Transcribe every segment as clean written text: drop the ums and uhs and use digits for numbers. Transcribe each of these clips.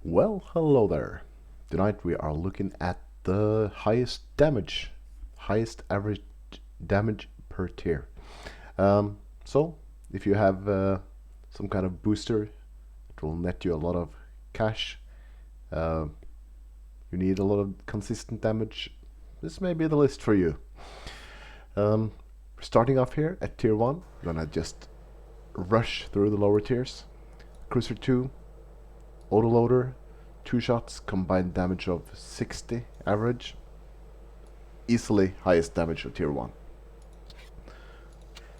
Well, hello there. Tonight we are looking at the highest average damage per tier. So, if you have some kind of booster, it will net you a lot of cash. Uh, you need a lot of consistent damage. This may be the list for you. Starting off here at tier 1, we're gonna just rush through the lower tiers. Cruiser 2, Autoloader, 2 shots, combined damage of 60 average. Easily highest damage of tier 1.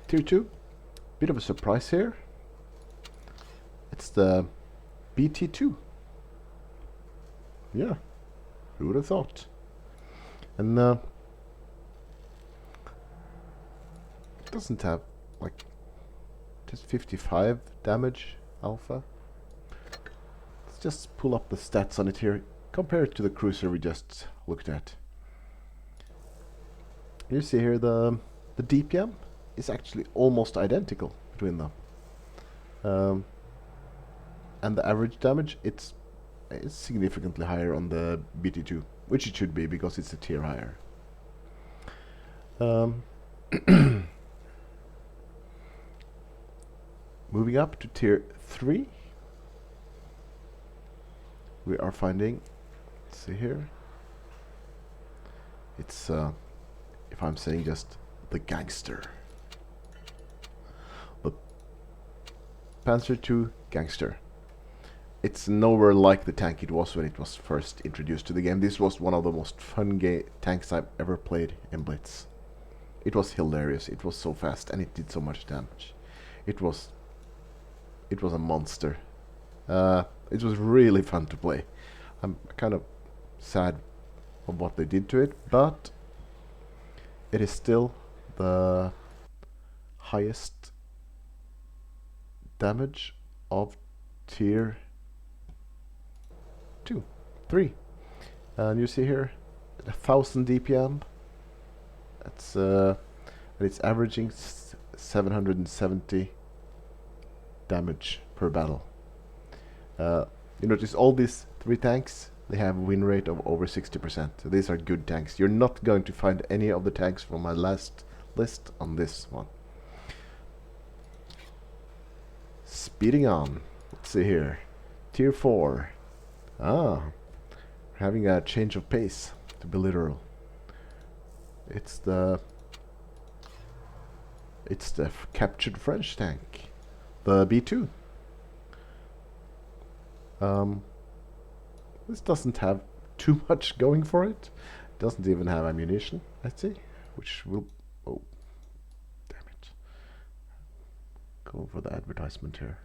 Tier 2, bit of a surprise here. It's the BT2. Yeah, who would have thought? And it doesn't have like just 55 damage alpha. Let's just pull up the stats on it here. Compare it to the cruiser we just looked at. You see here the DPM is actually almost identical between them. And the average damage, it's significantly higher on the BT2, which it should be because it's a tier higher. Moving up to tier 3, we are finding, let's see here, it's, if I'm saying just the gangster. The Panzer II gangster. It's nowhere like the tank it was when it was first introduced to the game. This was one of the most fun tanks I've ever played in Blitz. It was hilarious, it was so fast, and it did so much damage. It was a monster. It was really fun to play. I'm kind of sad of what they did to it, but it is still the highest damage of tier 2, 3. And you see here 1000 DPM. That's and it's averaging 770 damage per battle. You notice all these 3 tanks, they have a win rate of over 60%. So these are good tanks. You're not going to find any of the tanks from my last list on this one. Speeding on. Let's see here. Tier 4. Having a change of pace, to be literal. It's the captured French tank, the B2. This doesn't have too much going for it. It doesn't even have ammunition, let's see, which will, oh, damn it. Go for the advertisement here.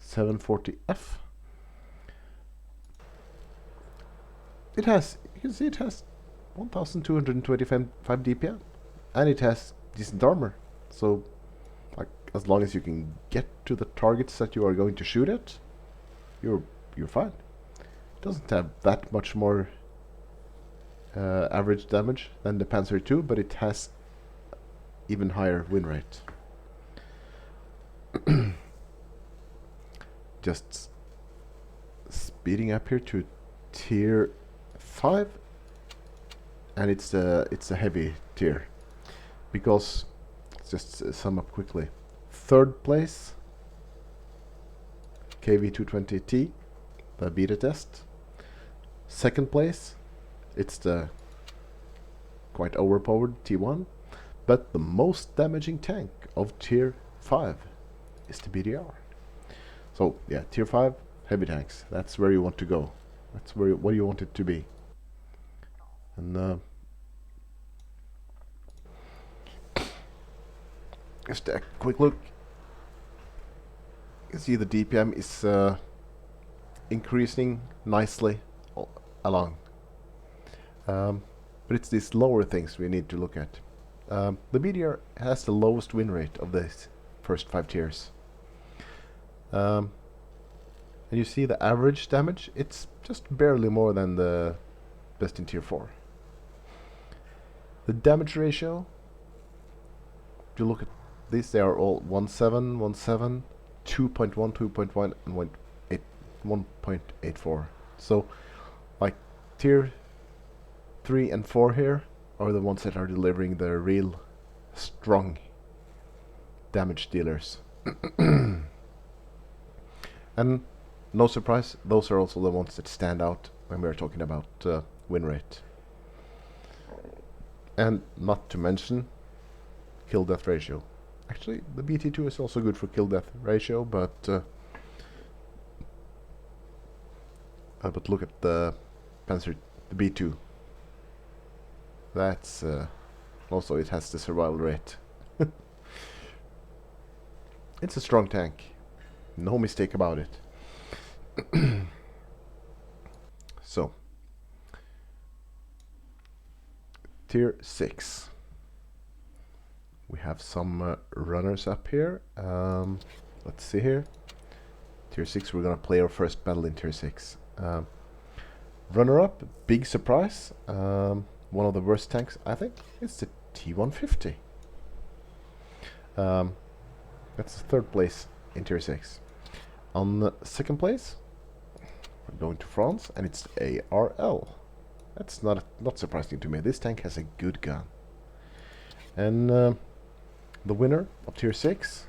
740F. It has, you can see it has 1225 DPM, and it has decent armor. So, like, as long as you can get to the targets that you are going to shoot at, you're fine. It doesn't have that much more average damage than the Panzer II, but it has even higher win rate. Just speeding up here to tier 5, and it's a heavy tier, because let's just sum up quickly. 3rd place, KV220T, the beta test. 2nd place, it's the quite overpowered T1, but the most damaging tank of tier 5 is the BDR. So yeah, tier 5 heavy tanks. That's where you want to go. That's where what you want it to be. And just a quick look. You can see the DPM is increasing nicely along. But it's these lower things we need to look at. The BDR has the lowest win rate of the first 5 tiers. And you see the average damage, it's just barely more than the best in tier 4. The damage ratio, if you look at these, they are all 17, 17, 2.1, 2.1, and 1.84. So, like, tier 3 and 4 here are the ones that are delivering the real strong damage dealers. And no surprise, those are also the ones that stand out when we're talking about win rate. And not to mention kill-death ratio. Actually, the BT2 is also good for kill-death ratio, but look at the Panzer, the B2. That's also, it has the survival rate. It's a strong tank, no mistake about it. So, tier 6. We have some runners up here. Let's see here. Tier 6, we're gonna play our first battle in tier 6. Runner up, big surprise. One of the worst tanks, I think, is the T150. That's the third place in tier 6. On the second place, we're going to France, and it's the ARL. That's not surprising to me. This tank has a good gun. And the winner of tier 6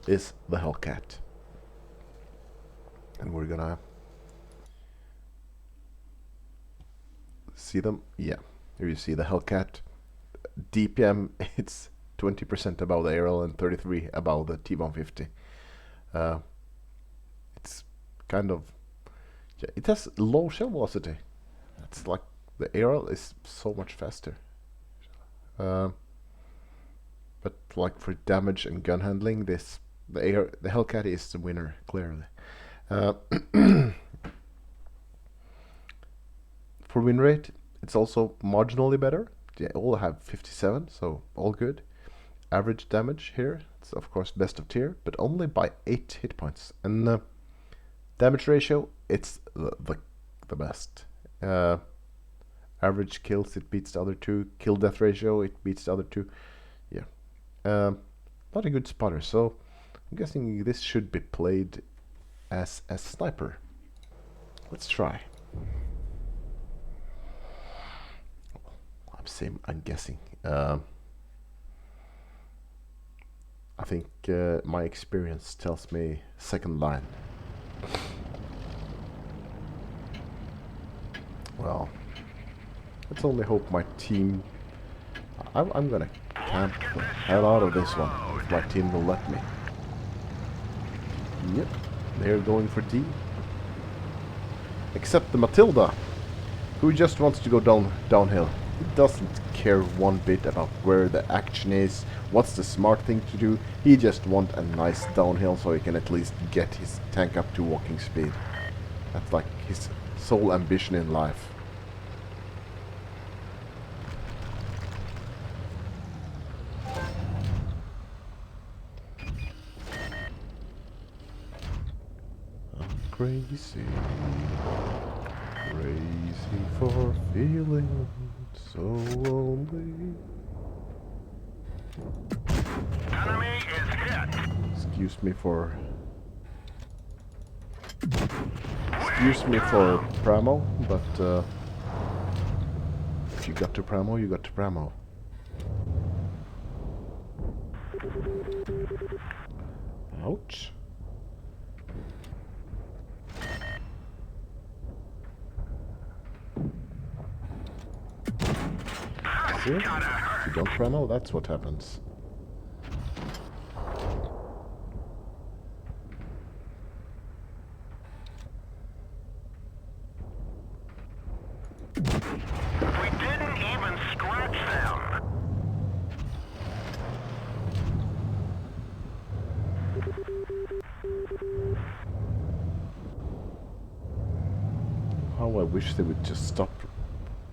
is the Hellcat. And we're gonna see them. Yeah, here you see the Hellcat. DPM, it's 20% above the ARL and 33 above the T150. It's kind of, yeah, it has low shell velocity. It's like the ARL is so much faster. But like for damage and gun handling, the Hellcat is the winner clearly. For win rate, it's also marginally better. They all have 57, so all good. Average damage here, it's of course best of tier, but only by 8 hit points. And damage ratio, it's the best. Average kills, it beats the other two. Kill death ratio, it beats the other two. Yeah, not a good spotter. So I'm guessing this should be played as a sniper. Let's try. I'm guessing. I think my experience tells me second line. Well, let's only hope my team... I'm gonna camp the hell out of this one, if my team will let me. Yep, they're going for D. Except the Matilda, who just wants to go downhill. He doesn't care one bit about where the action is, what's the smart thing to do. He just wants a nice downhill so he can at least get his tank up to walking speed. That's like his sole ambition in life. I'm crazy for feeling so lonely. Enemy is hit. Excuse me for Pramo, but if you got to Pramo, you got to Pramo. Ouch. See? If you don't Pramo, that's what happens. We didn't even scratch them. How I wish they would just stop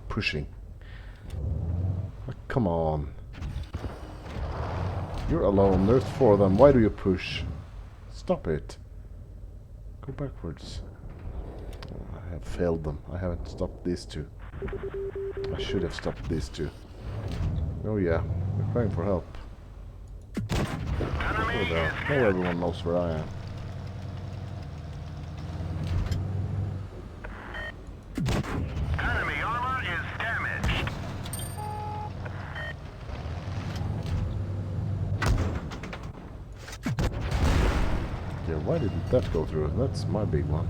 pushing. Come on. You're alone. There's 4 of them. Why do you push? Stop it. Go backwards. Oh, I have failed them. I haven't stopped these 2. I should have stopped these 2. Oh yeah. They're crying for help. Oh, there. Now everyone knows where I am. Enemy armor is damaged. Yeah, why didn't that go through? That's my big one.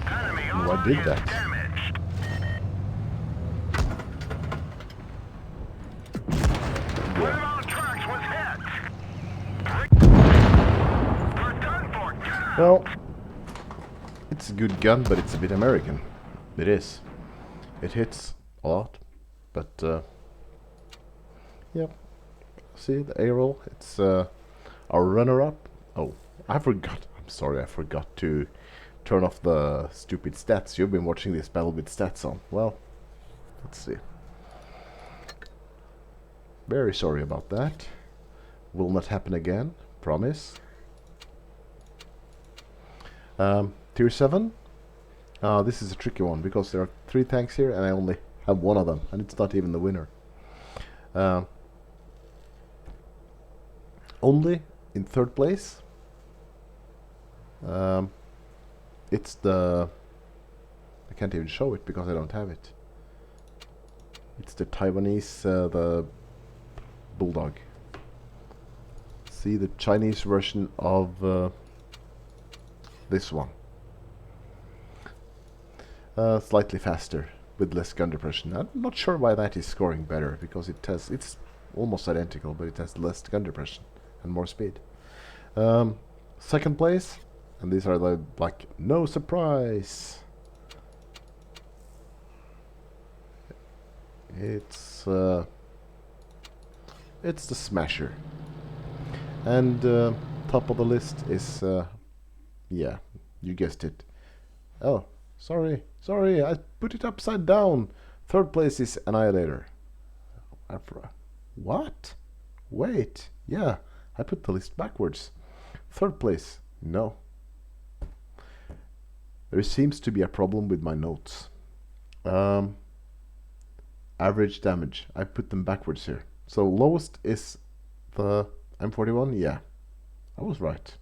Enemy Why armor did is that? damaged. One Yeah. of our trucks was hit. We're done for. Get out. Well, it's a good gun, but it's a bit American. It is. It hits a lot, but yeah. See the A-roll? It's our runner-up. Oh, I forgot. I'm sorry, I forgot to turn off the stupid stats. You've been watching this battle with stats on. Well, let's see. Very sorry about that. Will not happen again. Promise. Tier 7. This is a tricky one because there are 3 tanks here and I only have one of them, and it's not even the winner. Only in 3rd place. It's the... I can't even show it because I don't have it. It's the Taiwanese, the Bulldog. See, the Chinese version of this one. Slightly faster with less gun depression. I'm not sure why that is scoring better, because it's almost identical, but it has less gun depression and more speed. 2nd place, and these are the, like, no surprise. It's the Smasher. And top of the list is yeah, you guessed it. Oh, sorry, I put it upside down. 3rd place is Annihilator. What? Wait, yeah, I put the list backwards. 3rd place, no. There seems to be a problem with my notes. Average damage, I put them backwards here. So lowest is the M41, yeah, I was right.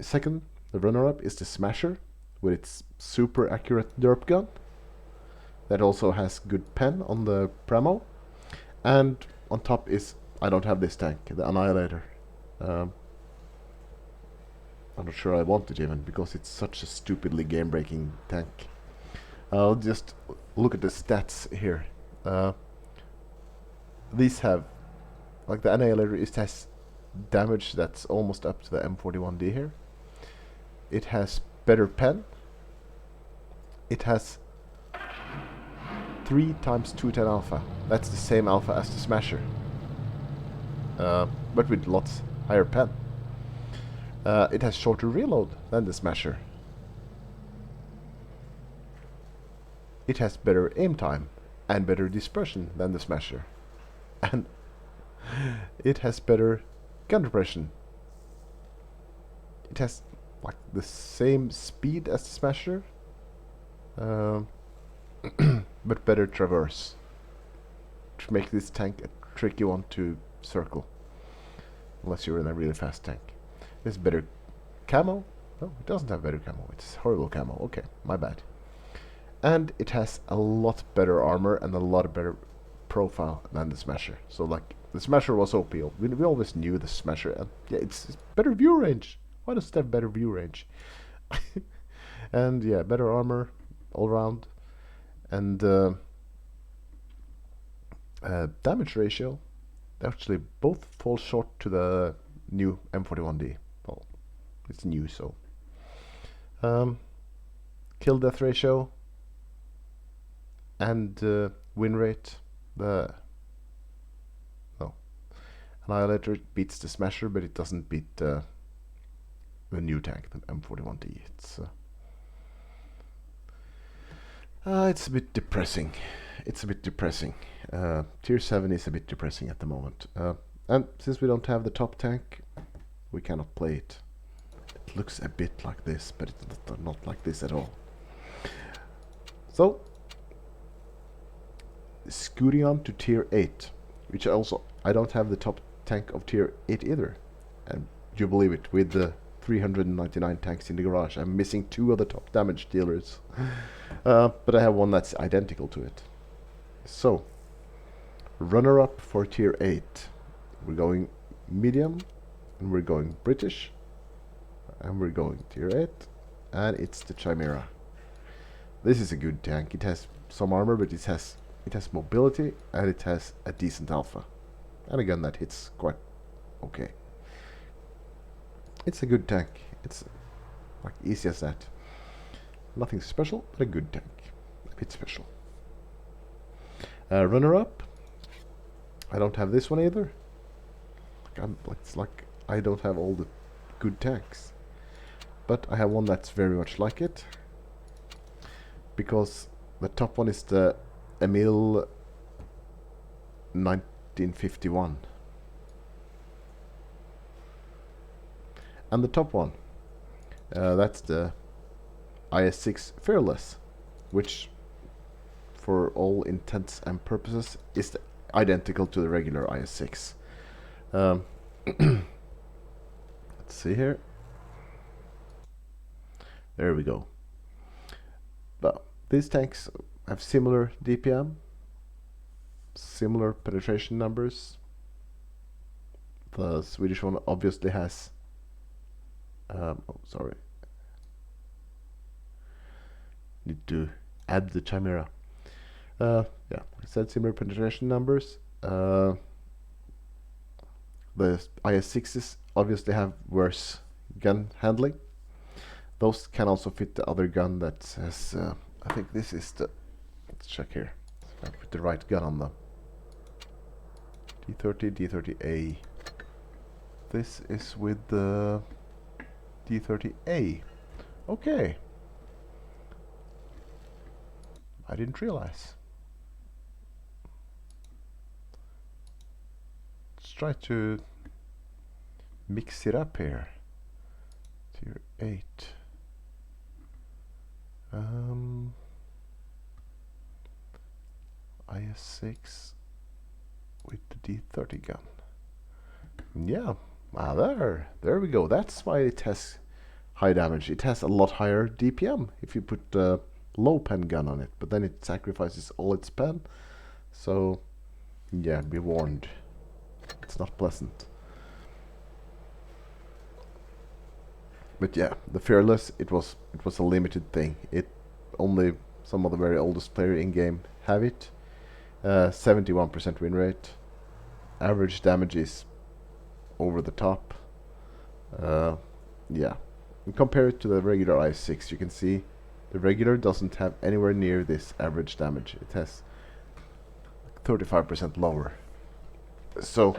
Second, the runner-up is the Smasher with its super accurate derp gun that also has good pen on the Pramo. And on top is, I don't have this tank, the Annihilator. I'm not sure I want it even, because it's such a stupidly game-breaking tank. I'll just look at the stats here. These have, like the Annihilator, it has damage that's almost up to the M41D here. It has better pen. It has 3 times 210 alpha. That's the same alpha as the Smasher, but with lots higher pen. It has shorter reload than the Smasher. It has better aim time and better dispersion than the Smasher. And it has better gun depression. It has like the same speed as the Smasher, but better traverse, to make this tank a tricky one to circle, unless you're in a really fast tank. It's better camo. No, it doesn't have better camo. It's horrible camo. Okay, my bad. And it has a lot better armor and a lot better profile than the Smasher. So like, the Smasher was OP. We always knew the Smasher. And yeah, it's better view range. Why does it have better view range? And yeah, better armor all around. And damage ratio, they actually both fall short to the new M41D. Well, it's new, so. Kill death ratio and win rate. Annihilator beats the Smasher, but it doesn't beat the new tank, the M41D. It's a bit depressing. Tier 7 is a bit depressing at the moment. And since we don't have the top tank, we cannot play it. It looks a bit like this, but it's not like this at all. So, scooting on to tier 8, which I don't have the top tank of tier 8 either. And you believe it, with the 399 tanks in the garage, I'm missing 2 of the top damage dealers. But I have one that's identical to it. So, runner-up for tier 8. We're going medium, and we're going British, and we're going tier 8, and it's the Chimera. This is a good tank. It has some armor, but it has mobility, and it has a decent alpha, and a gun that hits quite okay. It's a good tank. It's like easy as that. Nothing special, but a good tank. A bit special. Runner-up. I don't have this one either. It's like I don't have all the good tanks. But I have one that's very much like it. Because the top one is the Emil 1951. And the top one, that's the IS-6 Fearless, which for all intents and purposes is identical to the regular IS-6. Let's see here. There we go. But these tanks have similar DPM, similar penetration numbers. The Swedish one obviously has need to add the Chimera. Yeah, I said similar penetration numbers. The IS-6s obviously have worse gun handling. Those can also fit the other gun that has, I think this is the, let's check here, if I put the right gun on them. D30, D30A. This is with the D30A. Okay. I didn't realize. Let's try to mix it up here. Tier 8. IS-6 with the D30 gun. Yeah, there we go. That's why it has high damage. It has a lot higher DPM if you put low pen gun on it, but then it sacrifices all its pen. So yeah, be warned, it's not pleasant. But yeah, the Fearless, it was a limited thing. It only some of the very oldest player in game have it. 71% win rate. Average damage is over the top. Yeah, and compare it to the regular IS-6, you can see the regular doesn't have anywhere near this average damage. It has 35% lower. So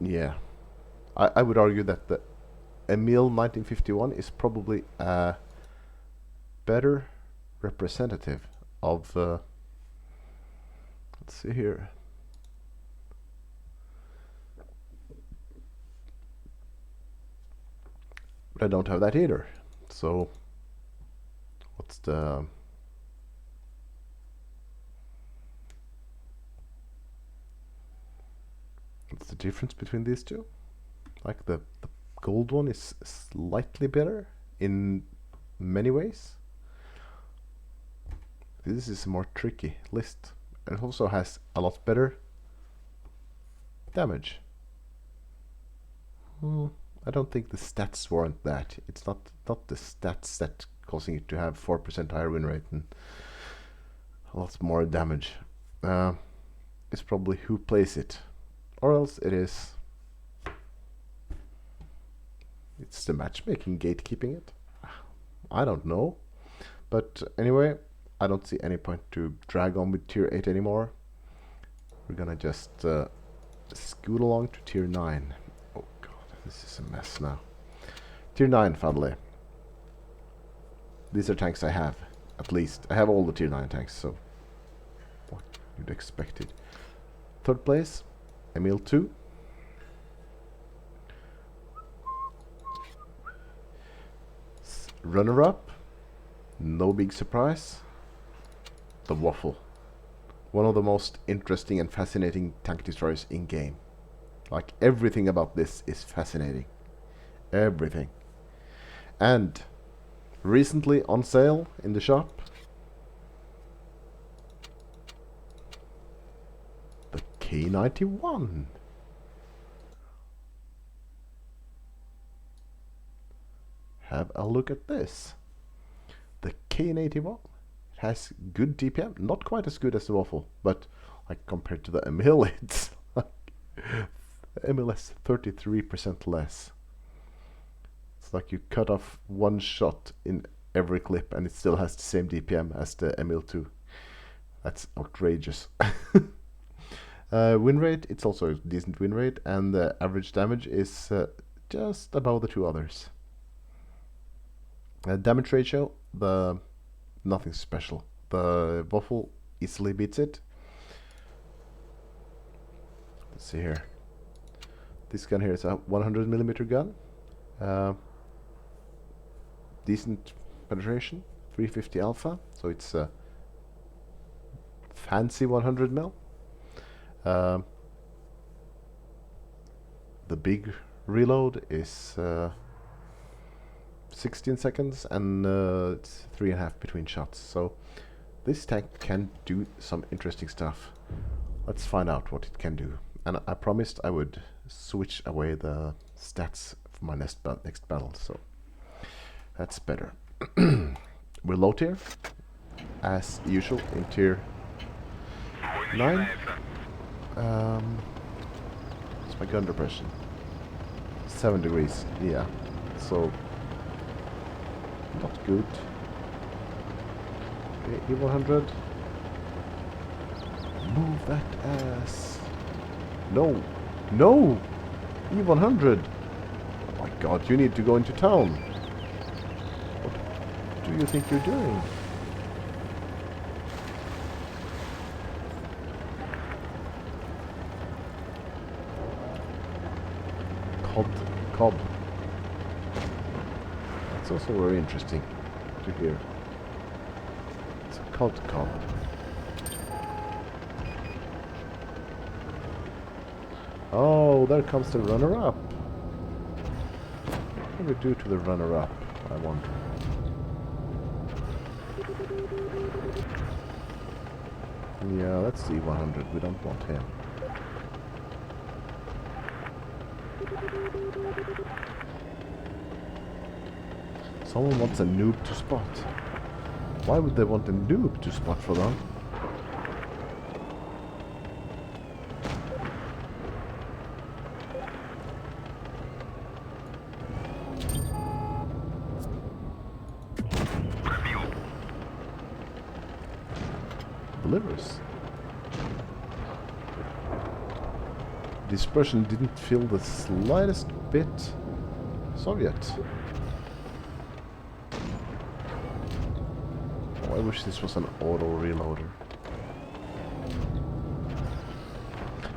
yeah, I would argue that the Emil 1951 is probably a better representative of let's see here. But I don't have that either. So what's the difference between these two? Like the gold one is slightly better in many ways. This is a more tricky list. It also has a lot better damage. I don't think the stats warrant that. It's not the stats that causing it to have 4% higher win rate and a lot more damage. It's probably who plays it, or else it's the matchmaking gatekeeping it. I don't know, but anyway, I don't see any point to drag on with tier 8 anymore. We're gonna just scoot along to tier 9. Oh god, this is a mess now. Tier 9 family. These are tanks I have, at least. I have all the tier 9 tanks, so what you'd expected. Third place, Emil 2. Runner-up, no big surprise, the Waffle. one of the most interesting and fascinating tank destroyers in game. Like, everything about this is fascinating. Everything. And recently on sale in the shop, the K91. Have a look at this. The K91 has good DPM, not quite as good as the Waffle, but like compared to the Emil, it's like the Emil has 33% less. It's like you cut off one shot in every clip and it still has the same DPM as the Emil 2. That's outrageous. Win rate, it's also a decent win rate, and the average damage is just above the two others. Damage ratio, nothing special. The Waffle easily beats it. Let's see here. This gun here is a 100mm gun. Decent penetration, 350 alpha, so it's a fancy 100mm. The big reload is 16 seconds, and it's 3.5 between shots. So this tank can do some interesting stuff. Let's find out what it can do. And I promised I would switch away the stats for my next battle, so that's better. We're low tier, as usual, in tier 9. What's my gun depression? 7 degrees, yeah. So not good. Okay, E100. Move that ass. No! No! E100! Oh my god, you need to go into town. What do you think you're doing? Cob. That's also very interesting to hear. It's a cob. Oh, there comes the runner-up. What can we do to the runner-up, I wonder? Yeah, that's the 100. We don't want him. Someone wants a noob to spot. Why would they want a noob to spot for them? Delivers. Dispersion didn't feel the slightest bit Soviet. Oh, I wish this was an auto reloader.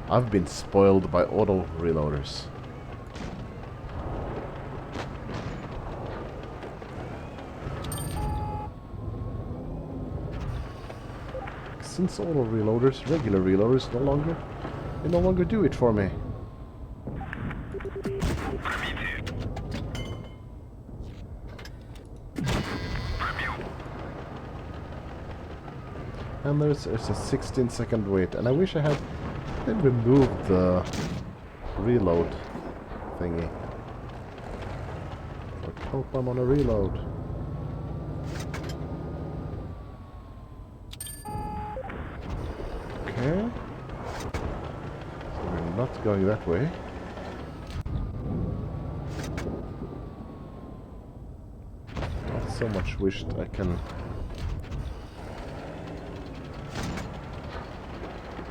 I've been spoiled by auto reloaders. Since auto reloaders, regular reloaders no longer do it for me. And there's a 16-second wait, and I wish I had removed the reload thingy. Like, hope I'm on a reload. Okay. So we're not going that way. Not so much wished I can...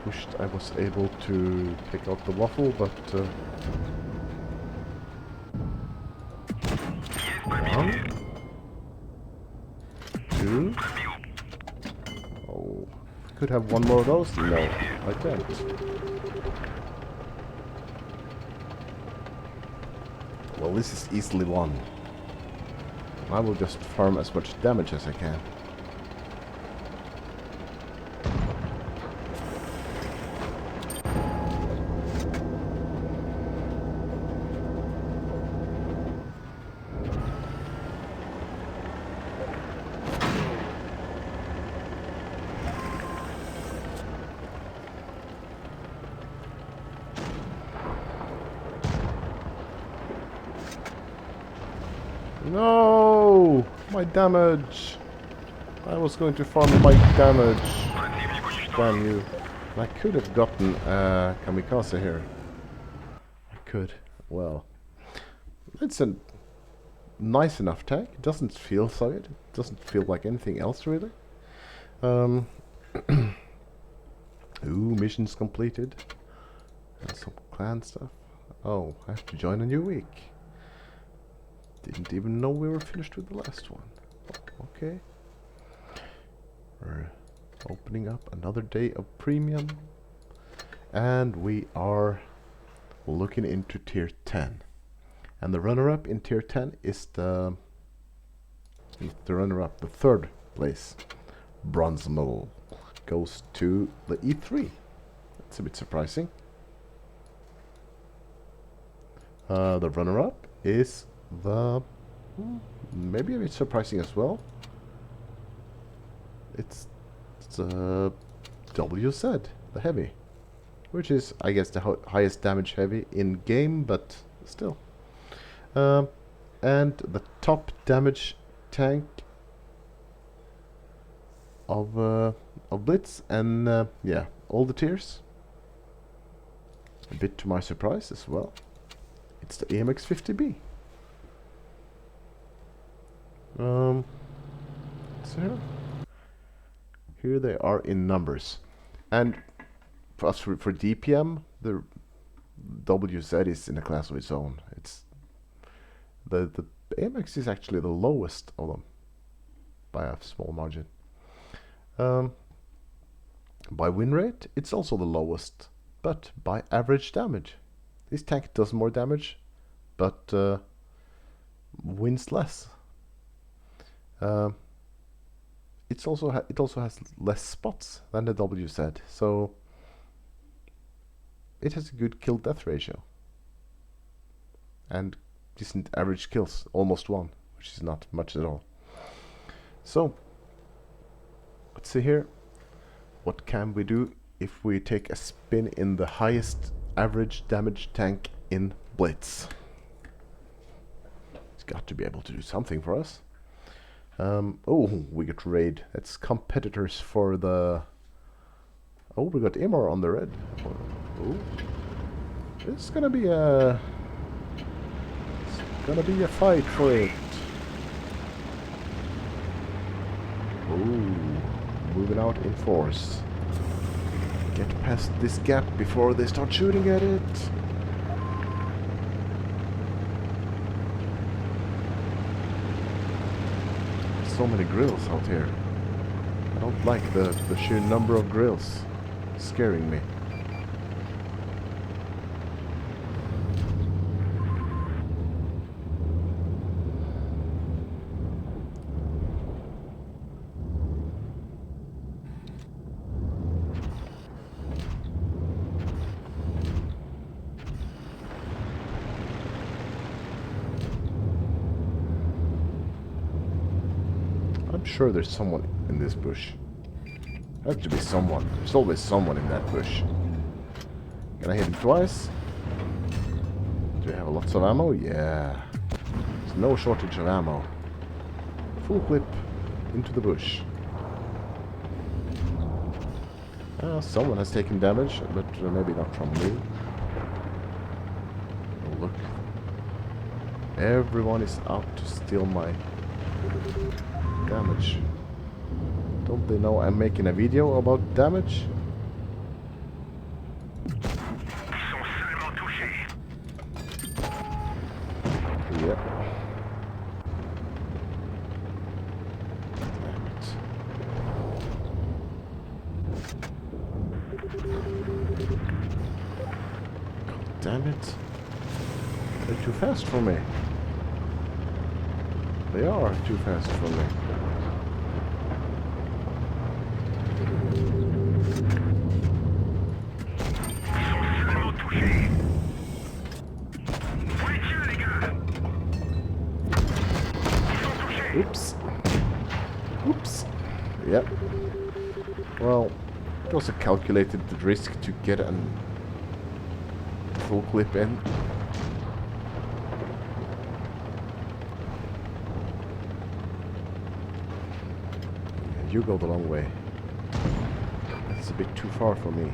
Wished I was able to pick out the waffle, but... 1, 2... Oh... Could have one more of those? No, I can't. Well, this is easily won. I will just farm as much damage as I can. No! My damage! I was going to farm my damage. Damn you. I could have gotten kamikaze here. I could. Well. It's a nice enough tank. It doesn't feel solid. It doesn't feel like anything else really. Ooh, missions completed. And some clan stuff. Oh, I have to join a new week. Didn't even know we were finished with the last one. Oh, okay. We're opening up another day of premium. And we are looking into tier 10. And the runner-up in tier 10 is the runner-up, the third place. Bronze medal goes to the E3. That's a bit surprising. The runner-up is the maybe a bit surprising as well. It's WZ, the heavy, which is I guess the highest damage heavy in game, but still. And the top damage tank of Blitz, and yeah, all the tiers. A bit to my surprise as well. It's the EMX50B. So here they are in numbers, and for us for DPM, the WZ is in a class of its own. It's the AMX is actually the lowest of them by a small margin. By win rate, it's also the lowest, but by average damage, this tank does more damage, but wins less. It also has less spots than the WZ, so it has a good kill-death ratio and decent average kills, almost 1, which is not much at all. So let's see here. What can we do if we take a spin in the highest average damage tank in Blitz? It's got to be able to do something for us. Oh, we got raid. That's competitors for the... Oh, we got Imar on the red. Oh, it's gonna be a... It's gonna be a fight for it. Oh, moving out in force. Get past this gap before they start shooting at it. So many grills out here. I don't like the sheer number of grills. It's scaring me. I'm sure there's someone in this bush. There has to be someone. There's always someone in that bush. Can I hit him twice? Do we have lots of ammo? Yeah. There's no shortage of ammo. Full clip into the bush. Someone has taken damage, but maybe not from me. Oh, look. Everyone is out to steal my damage. Don't they know I'm making a video about damage? Yep. Damn it. They're too fast for me. They are too fast for me. Oops. Oops. Yep. Well, it was a calculated risk to get a full clip in. you go the long way. That's a bit too far for me.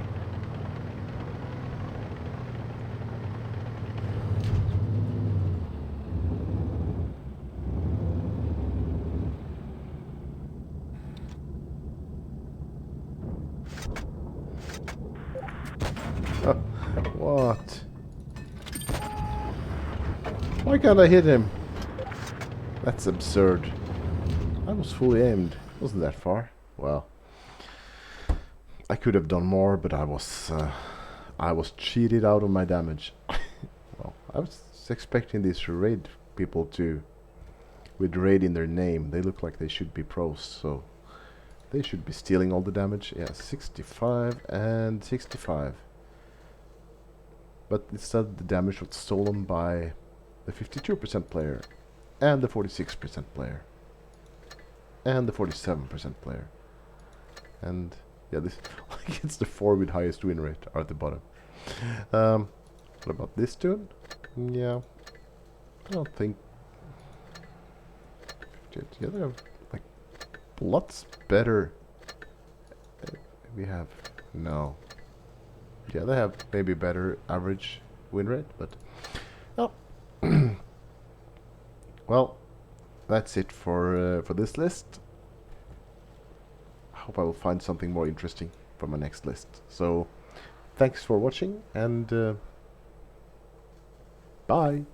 What? Why can't I hit him? That's absurd. I was fully aimed. Wasn't that far? Well, I could have done more, but I was cheated out of my damage. Well, I was expecting these raid people to, with raid in their name, they look like they should be pros, so they should be stealing all the damage. Yeah, 65 and 65. But instead the damage was stolen by the 52% player, and the 46% player, and the 47% player. And yeah, this like it's the 4 with highest win rate are at the bottom. What about this dude? Yeah, I don't think. Yeah, they have like lots better. We have no. Yeah, they have maybe better average win rate, but oh. Well, that's it for this list. I hope I will find something more interesting for my next list. So, thanks for watching, and bye.